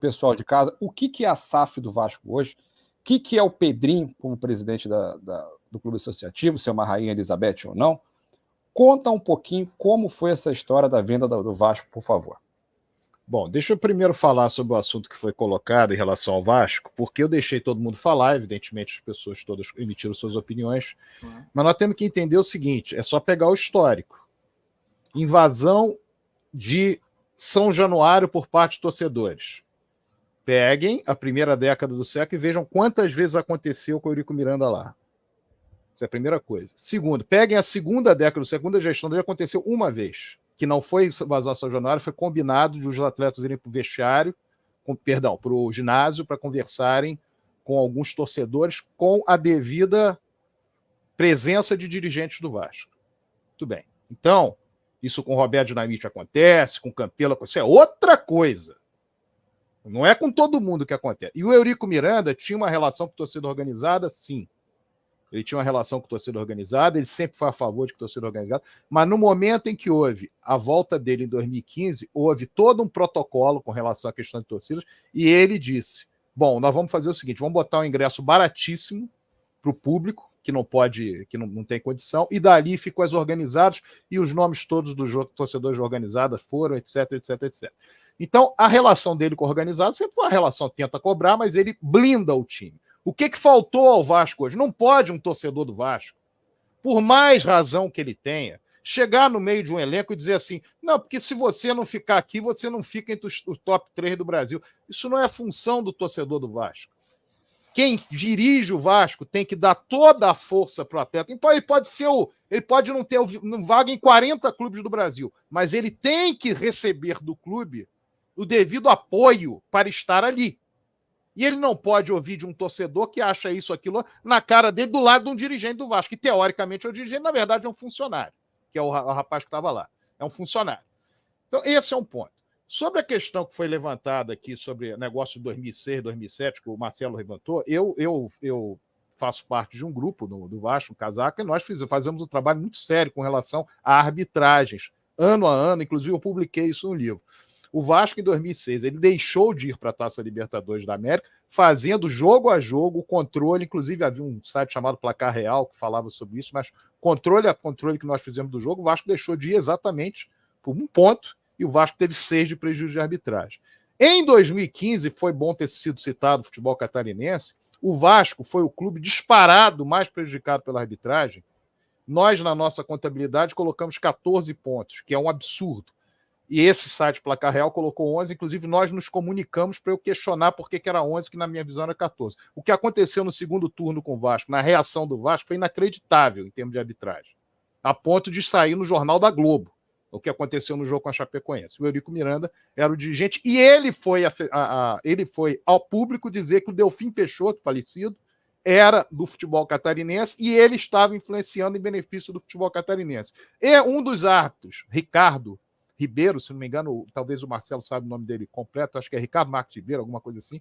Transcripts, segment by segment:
pessoal de casa, o que é a SAF do Vasco hoje? O que é o Pedrinho como presidente do Clube Associativo, se é uma rainha Elizabeth ou não? Conta um pouquinho como foi essa história da venda do Vasco, por favor. Bom, deixa eu primeiro falar sobre o assunto que foi colocado em relação ao Vasco, porque eu deixei todo mundo falar, evidentemente as pessoas todas emitiram suas opiniões, mas nós temos que entender o seguinte, é só pegar o histórico. Invasão de São Januário por parte de torcedores. Peguem a primeira década do século e vejam quantas vezes aconteceu com o Eurico Miranda lá. Essa é a primeira coisa. Segundo, peguem a segunda década do século, a segunda gestão dele aconteceu uma vez, que não foi invasão a São Januário, foi combinado de os atletas irem para o vestiário, para o ginásio, para conversarem com alguns torcedores com a devida presença de dirigentes do Vasco. Tudo bem. Então, isso com o Roberto Dinamite acontece, com o Campelo, isso é outra coisa. Não é com todo mundo que acontece. E o Eurico Miranda tinha uma relação com a torcida organizada, sim. Ele tinha uma relação com a torcida organizada, ele sempre foi a favor de torcida organizada, mas no momento em que houve a volta dele em 2015, houve todo um protocolo com relação à questão de torcidas, e ele disse, bom, nós vamos fazer o seguinte, vamos botar um ingresso baratíssimo para o público, que não pode, que não tem condição, e dali ficam as organizadas, e os nomes todos dos torcedores organizados foram, etc, etc, etc. Então, a relação dele com o organizado sempre foi uma relação que tenta cobrar, mas ele blinda o time. O que faltou ao Vasco hoje? Não pode um torcedor do Vasco, por mais razão que ele tenha, chegar no meio de um elenco e dizer assim, não, porque se você não ficar aqui, você não fica entre os top 3 do Brasil. Isso não é função do torcedor do Vasco. Quem dirige o Vasco tem que dar toda a força para o atleta. Ele pode não ter vaga em 40 clubes do Brasil, mas ele tem que receber do clube o devido apoio para estar ali. E ele não pode ouvir de um torcedor que acha isso, aquilo, na cara dele, do lado de um dirigente do Vasco, que teoricamente é o dirigente, na verdade é um funcionário, que é o rapaz que estava lá. É um funcionário. Então, esse é um ponto. Sobre a questão que foi levantada aqui, sobre o negócio de 2006, 2007, que o Marcelo levantou, eu faço parte de um grupo do Vasco, Casaca, e nós fazemos um trabalho muito sério com relação a arbitragens, ano a ano, inclusive eu publiquei isso no livro. O Vasco, em 2006, ele deixou de ir para a Taça Libertadores da América, fazendo jogo a jogo o controle, inclusive havia um site chamado Placar Real que falava sobre isso, mas controle a controle que nós fizemos do jogo, o Vasco deixou de ir exatamente por um ponto, e o Vasco teve 6 de prejuízo de arbitragem. Em 2015, foi bom ter sido citado o futebol catarinense, o Vasco foi o clube disparado mais prejudicado pela arbitragem. Nós, na nossa contabilidade, colocamos 14 pontos, que é um absurdo. E esse site Placar Real colocou 11, inclusive nós nos comunicamos para eu questionar por que era 11, que na minha visão era 14. O que aconteceu no segundo turno com o Vasco, na reação do Vasco, foi inacreditável em termos de arbitragem, a ponto de sair no Jornal da Globo, o que aconteceu no jogo com a Chapecoense. O Eurico Miranda era o dirigente e ele foi ao público dizer que o Delfim Peixoto, falecido, era do futebol catarinense e ele estava influenciando em benefício do futebol catarinense. E um dos árbitros, Ricardo Ribeiro, se não me engano, talvez o Marcelo saiba o nome dele completo, acho que é Ricardo Marques Ribeiro, alguma coisa assim,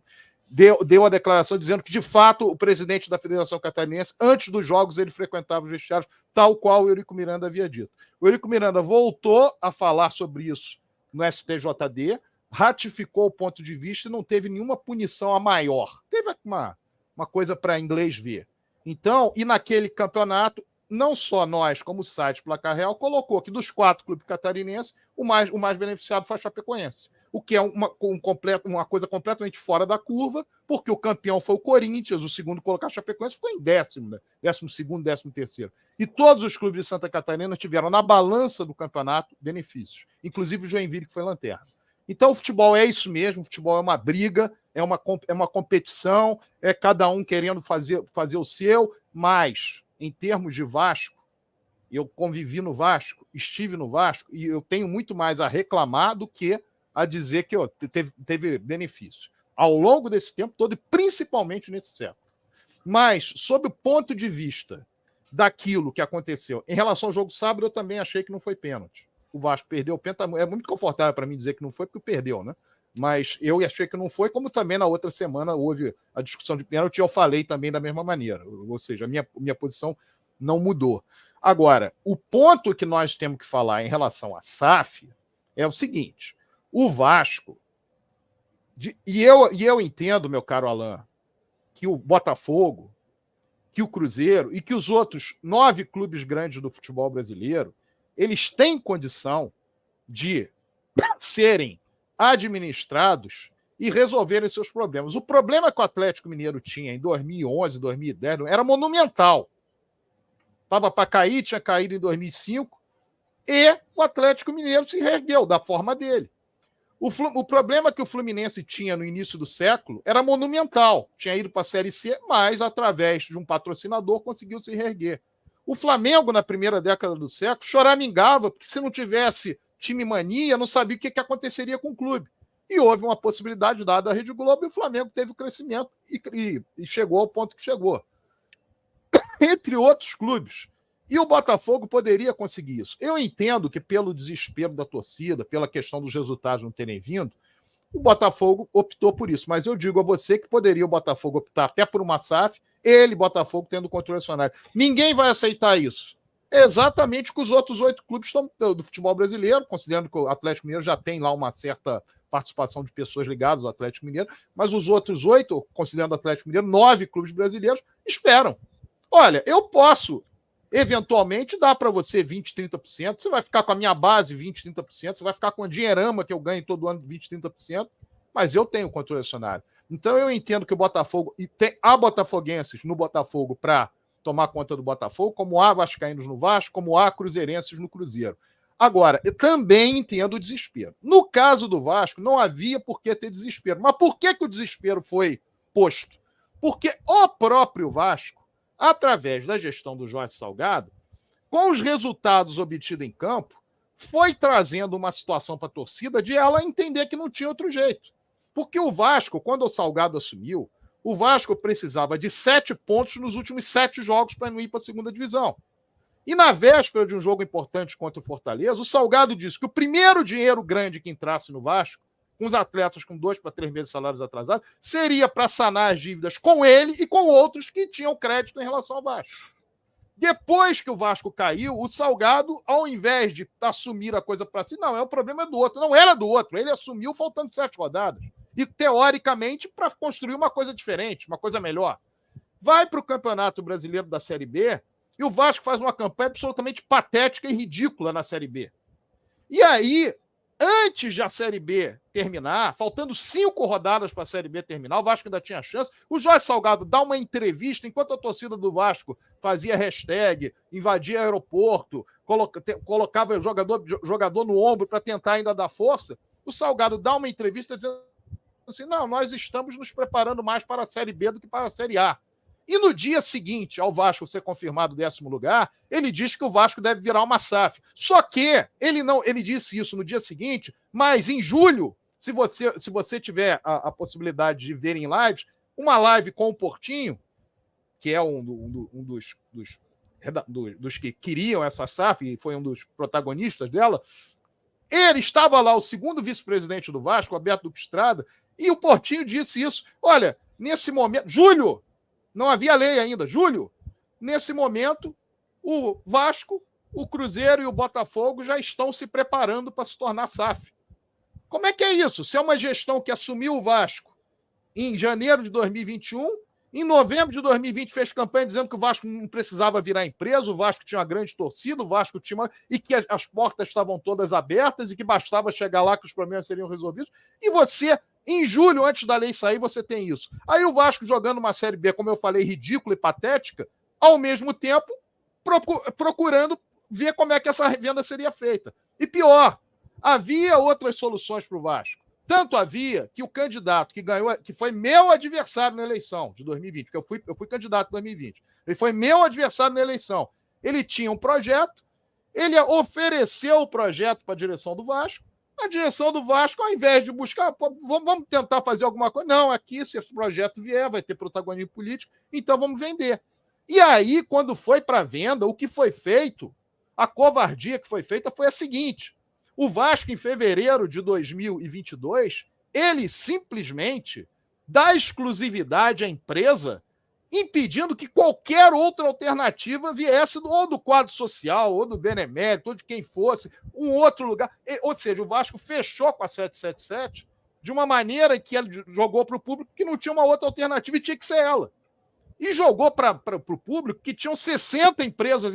deu a declaração dizendo que, de fato, o presidente da Federação Catarinense, antes dos jogos, ele frequentava os vestiários, tal qual o Eurico Miranda havia dito. O Eurico Miranda voltou a falar sobre isso no STJD, ratificou o ponto de vista e não teve nenhuma punição a maior. Teve uma coisa para inglês ver. Então, e naquele campeonato, não só nós, como o site Placar Real, colocou que dos 4 clubes catarinenses, o mais beneficiado foi a Chapecoense. O que é uma coisa completamente fora da curva, porque o campeão foi o Corinthians, o segundo colocado, a Chapecoense, ficou em 10º, né? 12º, 13º. E todos os clubes de Santa Catarina tiveram na balança do campeonato benefícios, inclusive o Joinville, que foi lanterna. Então o futebol é isso mesmo, o futebol é uma briga, é uma competição, é cada um querendo fazer o seu, mas em termos de Vasco, eu convivi no Vasco, estive no Vasco, e eu tenho muito mais a reclamar do que a dizer que teve benefício. Ao longo desse tempo todo, e principalmente nesse século. Mas, sob o ponto de vista daquilo que aconteceu, em relação ao jogo sábado, eu também achei que não foi pênalti. O Vasco perdeu o pênalti, é muito confortável para mim dizer que não foi, porque perdeu, né? Mas eu achei que não foi, como também na outra semana houve a discussão de pênalti, e eu falei também da mesma maneira. Ou seja, a minha posição não mudou. Agora, o ponto que nós temos que falar em relação à SAF é o seguinte: o Vasco E eu entendo, meu caro Alain, que o Botafogo, que o Cruzeiro e que os outros 9 clubes grandes do futebol brasileiro, eles têm condição de serem administrados e resolverem seus problemas. O problema que o Atlético Mineiro tinha em 2011, 2010, era monumental. Estava para cair, tinha caído em 2005, e o Atlético Mineiro se reergueu da forma dele. O problema que o Fluminense tinha no início do século era monumental. Tinha ido para a Série C, mas, através de um patrocinador, conseguiu se reerguer. O Flamengo, na primeira década do século, choramingava, porque se não tivesse time mania, não sabia o que aconteceria com o clube. E houve uma possibilidade dada à Rede Globo, e o Flamengo teve o crescimento e chegou ao ponto que chegou. Entre outros clubes. E o Botafogo poderia conseguir isso. Eu entendo que, pelo desespero da torcida, pela questão dos resultados não terem vindo, o Botafogo optou por isso. Mas eu digo a você que poderia o Botafogo optar até por uma SAF, ele, Botafogo, tendo controle acionário. Ninguém vai aceitar isso. É exatamente o que os outros 8 clubes do futebol brasileiro, considerando que o Atlético Mineiro já tem lá uma certa participação de pessoas ligadas ao Atlético Mineiro, mas os outros 8, considerando o Atlético Mineiro, 9 clubes brasileiros, esperam. Olha, eu posso eventualmente dar para você 20%, 30%, você vai ficar com a minha base 20%, 30%, você vai ficar com a dinheirama que eu ganho todo ano 20%, 30%, mas eu tenho controle acionário. Então eu entendo que o Botafogo, e há botafoguenses no Botafogo para tomar conta do Botafogo, como há vascaínos no Vasco, como há cruzeirenses no Cruzeiro. Agora, eu também entendo o desespero. No caso do Vasco, não havia por que ter desespero. Mas por que o desespero foi posto? Porque o próprio Vasco, através da gestão do Jorge Salgado, com os resultados obtidos em campo, foi trazendo uma situação para a torcida de ela entender que não tinha outro jeito. Porque o Vasco, quando o Salgado assumiu, o Vasco precisava de 7 pontos nos últimos 7 jogos para não ir para a segunda divisão. E na véspera de um jogo importante contra o Fortaleza, o Salgado disse que o primeiro dinheiro grande que entrasse no Vasco, com os atletas com 2 para 3 meses de salários atrasados, seria para sanar as dívidas com ele e com outros que tinham crédito em relação ao Vasco. Depois que o Vasco caiu, o Salgado, ao invés de assumir a coisa para si, não, o problema é do outro. Não era do outro, ele assumiu faltando 7 rodadas. E, teoricamente, para construir uma coisa diferente, uma coisa melhor. Vai para o Campeonato Brasileiro da Série B e o Vasco faz uma campanha absolutamente patética e ridícula na Série B. E aí, antes da Série B terminar, faltando 5 rodadas para a Série B terminar, o Vasco ainda tinha chance, o Jorge Salgado dá uma entrevista enquanto a torcida do Vasco fazia hashtag, invadia aeroporto, colocava o jogador no ombro para tentar ainda dar força. O Salgado dá uma entrevista dizendo assim, não, nós estamos nos preparando mais para a Série B do que para a Série A. E no dia seguinte, ao Vasco ser confirmado 10º lugar, ele diz que o Vasco deve virar uma SAF. Só que ele disse isso no dia seguinte, mas em julho, se você tiver a possibilidade de ver em lives, uma live com o Portinho, que é um dos que queriam essa SAF e foi um dos protagonistas dela, ele estava lá, o segundo vice-presidente do Vasco, Alberto Duque Estrada, e o Portinho disse isso. Olha, nesse momento... Julho! Não havia lei ainda. Julho, nesse momento, o Vasco, o Cruzeiro e o Botafogo já estão se preparando para se tornar SAF. Como é que é isso? Se é uma gestão que assumiu o Vasco em janeiro de 2021, em novembro de 2020 fez campanha dizendo que o Vasco não precisava virar empresa, o Vasco tinha uma grande torcida, o Vasco tinha e que as portas estavam todas abertas e que bastava chegar lá que os problemas seriam resolvidos. E você... Em julho, antes da lei sair, você tem isso. Aí o Vasco jogando uma Série B, como eu falei, ridícula e patética, ao mesmo tempo procurando ver como é que essa venda seria feita. E pior, havia outras soluções para o Vasco. Tanto havia que o candidato que ganhou, que foi meu adversário na eleição de 2020, porque eu fui candidato em 2020, ele foi meu adversário na eleição. Ele tinha um projeto, ele ofereceu o projeto para a direção do Vasco, a direção do Vasco, ao invés de buscar, vamos tentar fazer alguma coisa. Não, aqui, se esse projeto vier, vai ter protagonismo político, então vamos vender. E aí, quando foi para venda, o que foi feito, a covardia que foi feita foi a seguinte: o Vasco, em fevereiro de 2022, ele simplesmente dá exclusividade à empresa, impedindo que qualquer outra alternativa viesse ou do quadro social, ou do Benemérito, ou de quem fosse, um outro lugar. Ou seja, o Vasco fechou com a 777 de uma maneira que ele jogou para o público que não tinha uma outra alternativa e tinha que ser ela. E jogou para o público que tinham 60 empresas,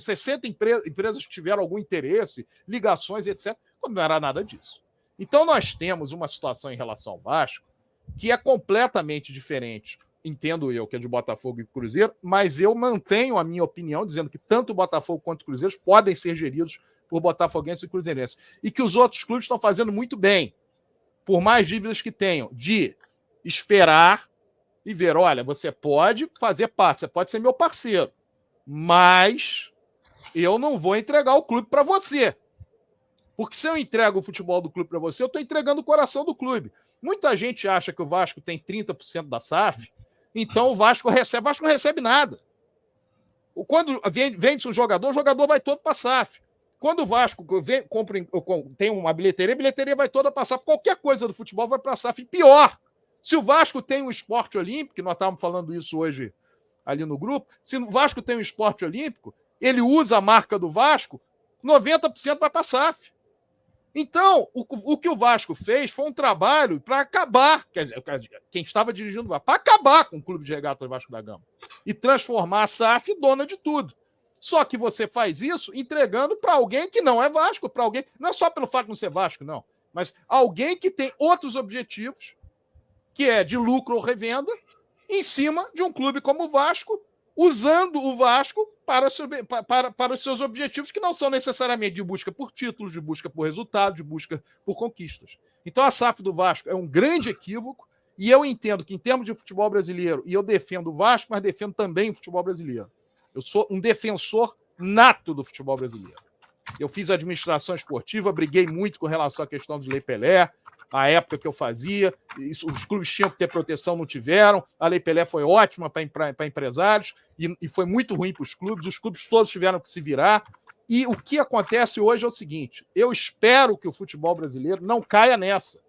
60 empresas que tiveram algum interesse, ligações, etc., quando não era nada disso. Então nós temos uma situação em relação ao Vasco que é completamente diferente, entendo eu, que é de Botafogo e Cruzeiro, mas eu mantenho a minha opinião, dizendo que tanto o Botafogo quanto o Cruzeiro podem ser geridos por botafoguenses e cruzeirenses. E que os outros clubes estão fazendo muito bem, por mais dívidas que tenham, de esperar e ver, olha, você pode fazer parte, você pode ser meu parceiro, mas eu não vou entregar o clube para você. Porque se eu entrego o futebol do clube para você, eu estou entregando o coração do clube. Muita gente acha que o Vasco tem 30% da SAF, então o Vasco não recebe nada. Quando vende-se um jogador, o jogador vai todo para a SAF. Quando o Vasco tem uma bilheteria, a bilheteria vai toda para a SAF. Qualquer coisa do futebol vai para a SAF. E pior, se o Vasco tem um esporte olímpico, que nós estávamos falando isso hoje ali no grupo, se o Vasco tem um esporte olímpico, ele usa a marca do Vasco, 90% vai para a SAF. Então, o que o Vasco fez foi um trabalho para acabar, quer dizer, quem estava dirigindo o Vasco, para acabar com o Clube de Regatas Vasco da Gama e transformar a SAF dona de tudo. Só que você faz isso entregando para alguém que não é Vasco, para alguém, não é só pelo fato de não ser Vasco, não, mas alguém que tem outros objetivos, que é de lucro ou revenda, em cima de um clube como o Vasco, usando o Vasco para os seus objetivos, que não são necessariamente de busca por títulos, de busca por resultado, de busca por conquistas. Então a SAF do Vasco é um grande equívoco, e eu entendo que, em termos de futebol brasileiro, e eu defendo o Vasco, mas defendo também o futebol brasileiro. Eu sou um defensor nato do futebol brasileiro. Eu fiz administração esportiva, briguei muito com relação à questão de Lei Pelé, a época que eu fazia, os clubes tinham que ter proteção, não tiveram, a Lei Pelé foi ótima para empresários e foi muito ruim para os clubes todos tiveram que se virar, e o que acontece hoje é o seguinte, eu espero que o futebol brasileiro não caia nessa.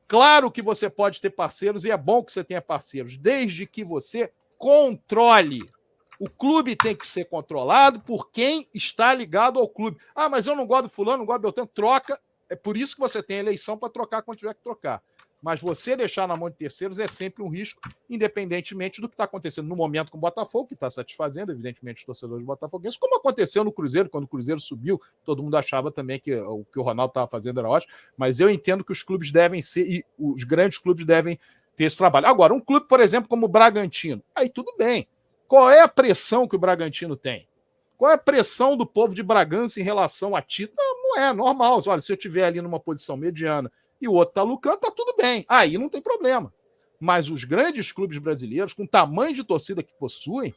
Claro que você pode ter parceiros, e é bom que você tenha parceiros, desde que você controle. O clube tem que ser controlado por quem está ligado ao clube. Ah, mas eu não gosto do fulano, não gosto do Beltrano, troca. É por isso que você tem eleição para trocar quando tiver que trocar. Mas você deixar na mão de terceiros é sempre um risco, independentemente do que está acontecendo no momento com o Botafogo, que está satisfazendo, evidentemente, os torcedores botafoguenses, como aconteceu no Cruzeiro, quando o Cruzeiro subiu, todo mundo achava também que o que o Ronaldo estava fazendo era ótimo, mas eu entendo que os clubes devem ser, e os grandes clubes devem ter esse trabalho. Agora, um clube, por exemplo, como o Bragantino, aí tudo bem. Qual é a pressão que o Bragantino tem? Qual é a pressão do povo de Bragança em relação a título? Não é normal. Olha, se eu estiver ali numa posição mediana e o outro está lucrando, está tudo bem. Aí não tem problema. Mas os grandes clubes brasileiros, com o tamanho de torcida que possuem,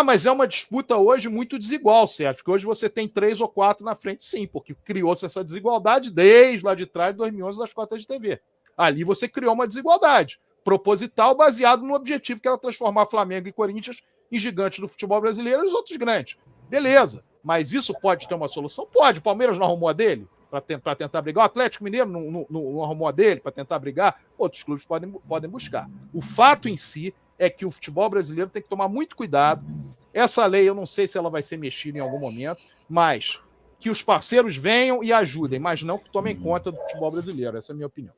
mas é uma disputa hoje muito desigual, certo? Porque hoje você tem 3 ou 4 na frente, sim, porque criou-se essa desigualdade desde lá de trás de 2011 das cotas de TV. Ali você criou uma desigualdade proposital baseado no objetivo que era transformar Flamengo e Corinthians em gigantes do futebol brasileiro e os outros grandes. Beleza, mas isso pode ter uma solução? Pode. O Palmeiras não arrumou a dele para tentar brigar. O Atlético Mineiro não arrumou a dele para tentar brigar. Outros clubes podem buscar. O fato em si é que o futebol brasileiro tem que tomar muito cuidado. Essa lei, eu não sei se ela vai ser mexida em algum momento, mas que os parceiros venham e ajudem, mas não que tomem conta do futebol brasileiro. Essa é a minha opinião.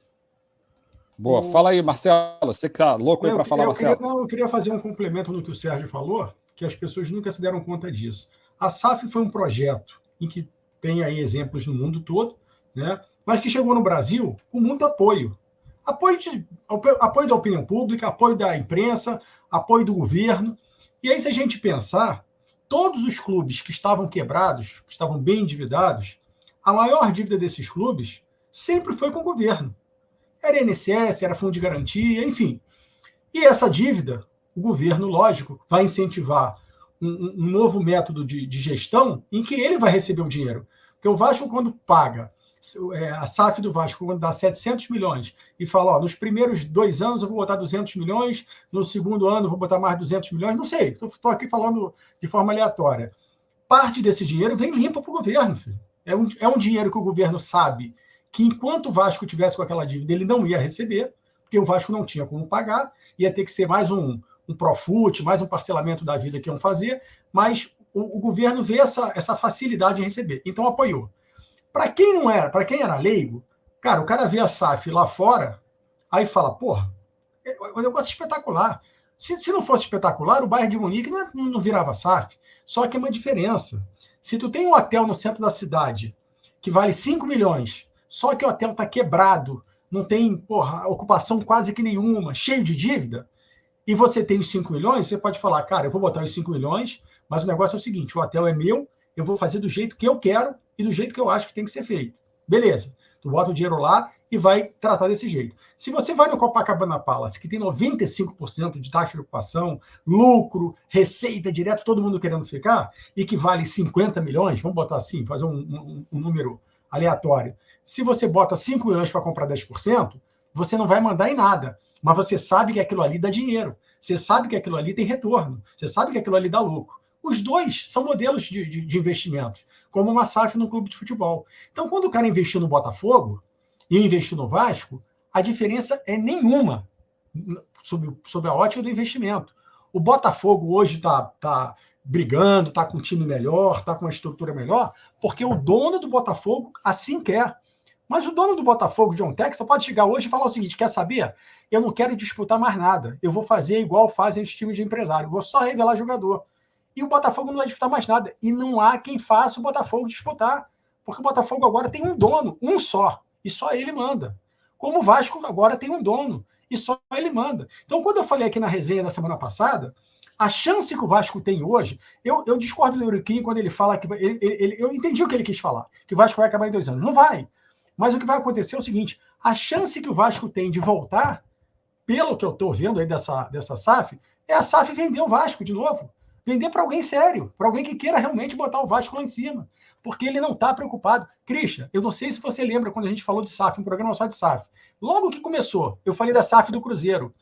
Boa, fala aí, Marcelo. Você que tá louco aí para falar, Marcelo. Eu queria fazer um complemento no que o Sérgio falou, que as pessoas nunca se deram conta disso. A SAF foi um projeto em que tem aí exemplos no mundo todo, né? Mas que chegou no Brasil com muito apoio. Apoio da opinião pública, apoio da imprensa, apoio do governo. E aí, se a gente pensar, todos os clubes que estavam quebrados, que estavam bem endividados, a maior dívida desses clubes sempre foi com o governo. Era INSS, era fundo de garantia, enfim. E essa dívida, o governo, lógico, vai incentivar um novo método de gestão em que ele vai receber o dinheiro. Porque o Vasco, quando paga, a SAF do Vasco, quando dá 700 milhões e fala, nos primeiros 2 anos eu vou botar 200 milhões, no segundo ano eu vou botar mais 200 milhões, não sei, estou aqui falando de forma aleatória. Parte desse dinheiro vem limpa para o governo, filho. É um dinheiro que o governo sabe que enquanto o Vasco tivesse com aquela dívida, ele não ia receber, porque o Vasco não tinha como pagar, ia ter que ser mais um Profut, mais um parcelamento da vida que iam fazer, mas o governo vê essa facilidade em receber, então apoiou. Para quem era leigo, Cara, o cara vê a SAF lá fora, aí fala, porra, o negócio é espetacular. Se não fosse espetacular, o Bayern de Munique não virava SAF. Só que é uma diferença. Se tu tem um hotel no centro da cidade que vale 5 milhões, só que o hotel está quebrado, não tem, porra, ocupação quase que nenhuma, cheio de dívida, e você tem os 5 milhões, você pode falar, cara, eu vou botar os 5 milhões, mas o negócio é o seguinte, o hotel é meu, eu vou fazer do jeito que eu quero e do jeito que eu acho que tem que ser feito. Beleza. Tu bota o dinheiro lá e vai tratar desse jeito. Se você vai no Copacabana Palace, que tem 95% de taxa de ocupação, lucro, receita direto, todo mundo querendo ficar, e que vale 50 milhões, vamos botar assim, fazer um número aleatório. Se você bota 5 milhões para comprar 10%, você não vai mandar em nada. Mas você sabe que aquilo ali dá dinheiro. Você sabe que aquilo ali tem retorno. Você sabe que aquilo ali dá lucro. Os dois são modelos de investimentos, como uma SAF no clube de futebol. Então, quando o cara investiu no Botafogo e investiu no Vasco, a diferença é nenhuma sob a ótica do investimento. O Botafogo hoje está brigando, está com um time melhor, está com uma estrutura melhor, porque o dono do Botafogo assim quer. Mas o dono do Botafogo, John Textor, pode chegar hoje e falar o seguinte, quer saber? Eu não quero disputar mais nada. Eu vou fazer igual fazem os times de empresário. Eu vou só revelar jogador. E o Botafogo não vai disputar mais nada. E não há quem faça o Botafogo disputar. Porque o Botafogo agora tem um dono, um só. E só ele manda. Como o Vasco agora tem um dono. E só ele manda. Então, quando eu falei aqui na resenha da semana passada, a chance que o Vasco tem hoje... Eu discordo do Euriquinho quando ele fala que... eu entendi o que ele quis falar. Que o Vasco vai acabar em 2 anos. Não vai. Mas o que vai acontecer é o seguinte, a chance que o Vasco tem de voltar, pelo que eu estou vendo aí dessa SAF, é a SAF vender o Vasco de novo. Vender para alguém sério, para alguém que queira realmente botar o Vasco lá em cima. Porque ele não está preocupado. Christian, eu não sei se você lembra quando a gente falou de SAF, um programa só de SAF. Logo que começou, eu falei da SAF do Cruzeiro.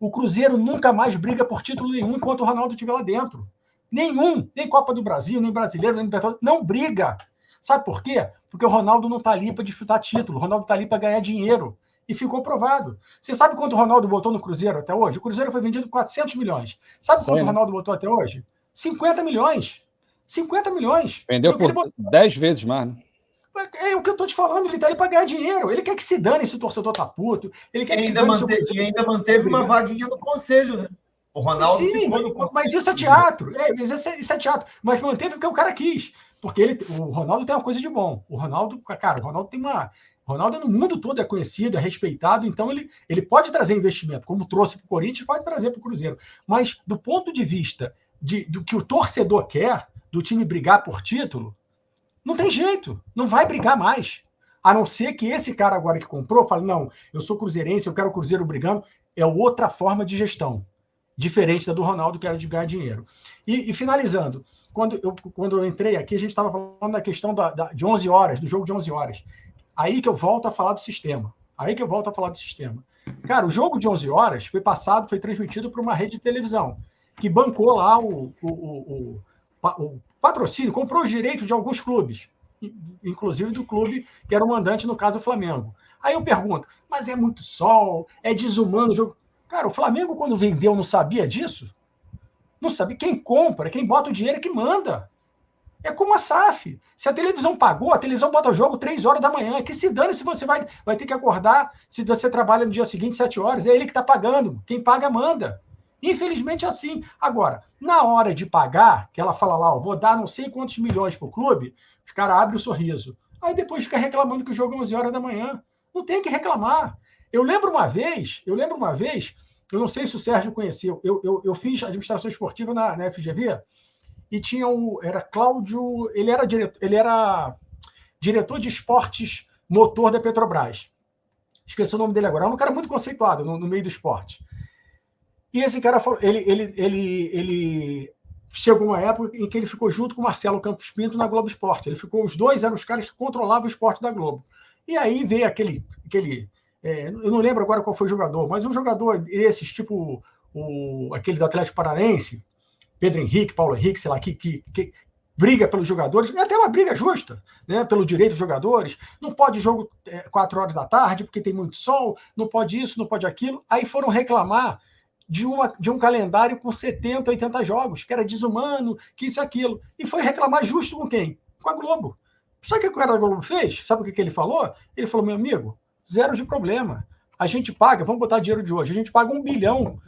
O Cruzeiro nunca mais briga por título nenhum enquanto o Ronaldo estiver lá dentro. Nenhum. Nem Copa do Brasil, nem Brasileiro, nem Libertadores. Não briga. Sabe por quê? Porque o Ronaldo não está ali para disputar título, o Ronaldo está ali para ganhar dinheiro. E ficou provado. Você sabe quanto o Ronaldo botou no Cruzeiro até hoje? O Cruzeiro foi vendido 400 milhões. Sabe quanto o Ronaldo botou até hoje? 50 milhões. 50 milhões. Vendeu por 10 vezes mais, né? É o que eu estou te falando, ele está ali para ganhar dinheiro. Ele quer que se dane se o torcedor está puto. Ele quer que se dane se e ainda manteve uma vaguinha no conselho, né? O Ronaldo sim, mas isso é teatro. Isso é teatro. Mas manteve porque o cara quis. Porque o Ronaldo tem uma coisa de bom. O Ronaldo tem uma... O Ronaldo no mundo todo é conhecido, é respeitado, então ele pode trazer investimento, como trouxe para o Corinthians, pode trazer para o Cruzeiro. Mas do ponto de vista do que o torcedor quer, do time brigar por título, não tem jeito, não vai brigar mais. A não ser que esse cara agora que comprou fale, não, eu sou cruzeirense, eu quero o Cruzeiro brigando. É outra forma de gestão, diferente da do Ronaldo, que era de ganhar dinheiro. E finalizando, quando eu entrei aqui, a gente estava falando da questão de 11 horas, do jogo de 11 horas. Aí que eu volto a falar do sistema. Cara, o jogo de 11 horas foi transmitido por uma rede de televisão, que bancou lá o patrocínio, comprou os direitos de alguns clubes, inclusive do clube que era o mandante, no caso o Flamengo. Aí eu pergunto, mas é muito sol, é desumano o jogo. Cara, o Flamengo, quando vendeu, não sabia disso? Não sabia. Quem compra, quem bota o dinheiro é que manda. É como a SAF. Se a televisão pagou, a televisão bota o jogo 3 horas da manhã. Que se dane se você vai ter que acordar, se você trabalha no dia seguinte, 7 horas. É ele que está pagando. Quem paga, manda. Infelizmente é assim. Agora, na hora de pagar, que ela fala lá, vou dar não sei quantos milhões para o clube, os caras abrem o sorriso. Aí depois fica reclamando que o jogo é 11 horas da manhã. Não tem que reclamar. Eu lembro uma vez, eu não sei se o Sérgio conheceu, eu fiz administração esportiva na FGV, e tinha era Cláudio, ele era diretor de esportes motor da Petrobras. Esqueci o nome dele agora. É um cara muito conceituado no meio do esporte. E esse cara falou, ele chegou uma época em que ele ficou junto com o Marcelo Campos Pinto na Globo Esporte. Os dois eram os caras que controlavam o esporte da Globo. E aí veio aquele eu não lembro agora qual foi o jogador, mas um jogador desses, tipo aquele do Atlético Paranaense, Pedro Henrique, Paulo Henrique, sei lá, que briga pelos jogadores, é até uma briga justa, né, pelo direito dos jogadores. Não pode jogo 4 horas da tarde, porque tem muito sol, não pode isso, não pode aquilo. Aí foram reclamar de um calendário com 70, 80 jogos, que era desumano, que isso e aquilo. E foi reclamar justo com quem? Com a Globo. Sabe o que o cara da Globo fez? Sabe o que ele falou? Ele falou, meu amigo, Zero de problema. A gente paga, vamos botar dinheiro de hoje, a gente paga 1 bilhão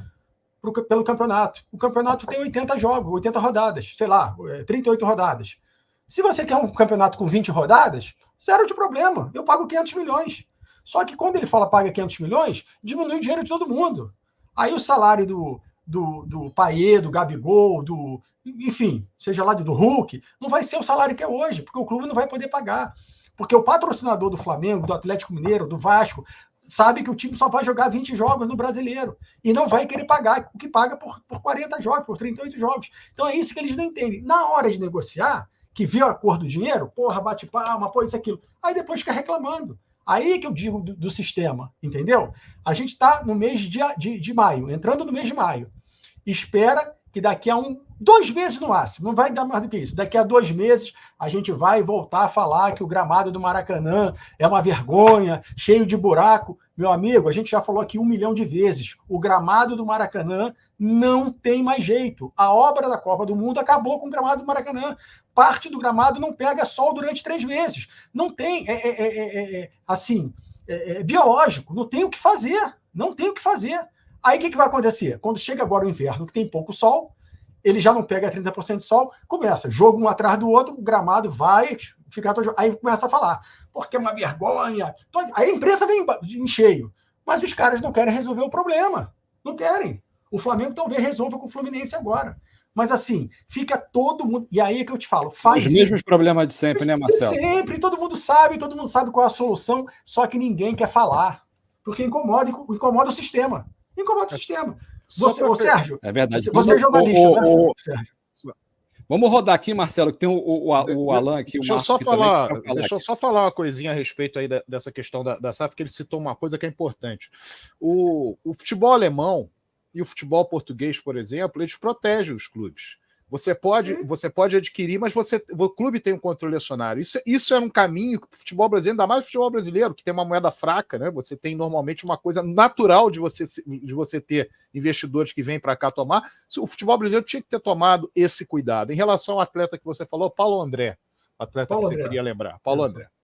pelo campeonato. O campeonato tem 80 jogos, 80 rodadas, sei lá, 38 rodadas. Se você quer um campeonato com 20 rodadas, zero de problema. Eu pago 500 milhões. Só que quando ele fala paga 500 milhões, diminui o dinheiro de todo mundo. Aí o salário do Payet, do Gabigol, enfim, seja lá do Hulk, não vai ser o salário que é hoje, porque o clube não vai poder pagar. Porque o patrocinador do Flamengo, do Atlético Mineiro, do Vasco, sabe que o time só vai jogar 20 jogos no Brasileiro e não vai querer pagar o que paga por 40 jogos, por 38 jogos. Então é isso que eles não entendem. Na hora de negociar, que vê a cor do dinheiro, porra, bate palma, pô, isso, aquilo. Aí depois fica reclamando. Aí que eu digo do sistema, entendeu? A gente está no mês de maio, entrando no mês de maio. Espera que daqui a 2 meses no máximo, não vai dar mais do que isso. Daqui a 2 meses a gente vai voltar a falar que o gramado do Maracanã é uma vergonha, cheio de buraco. Meu amigo, a gente já falou aqui 1 milhão de vezes. O gramado do Maracanã não tem mais jeito. A obra da Copa do Mundo acabou com o gramado do Maracanã. Parte do gramado não pega sol durante 3 meses. Não tem, biológico. Não tem o que fazer. Não tem o que fazer. Aí o que vai acontecer? Quando chega agora o inverno, que tem pouco sol, ele já não pega 30% de sol, começa jogo um atrás do outro, o gramado vai ficar todo... Aí começa a falar, porque é uma vergonha. Aí a imprensa vem em cheio. Mas os caras não querem resolver o problema. Não querem. O Flamengo talvez resolva com o Fluminense agora. Mas assim, fica todo mundo... E aí é que eu te falo, faz os mesmos problemas de sempre, né, Marcelo? Sempre, todo mundo sabe qual é a solução, só que ninguém quer falar. Porque incomoda o sistema. Incomoda o sistema. Sérgio, é verdade. Você é jornalista, né, Sérgio? Vamos rodar aqui, Marcelo, que tem o Alan aqui. Deixa eu só falar uma coisinha a respeito aí dessa questão da SAF, que ele citou uma coisa que é importante. O futebol alemão e o futebol português, por exemplo, eles protegem os clubes. Você pode adquirir, mas o clube tem um controle acionário. Isso é um caminho que o futebol brasileiro, ainda mais o futebol brasileiro, que tem uma moeda fraca, né? Você tem normalmente uma coisa natural de você ter investidores que vêm para cá tomar. O futebol brasileiro tinha que ter tomado esse cuidado. Em relação ao atleta que você falou, Paulo André, atleta que você queria lembrar. Paulo André.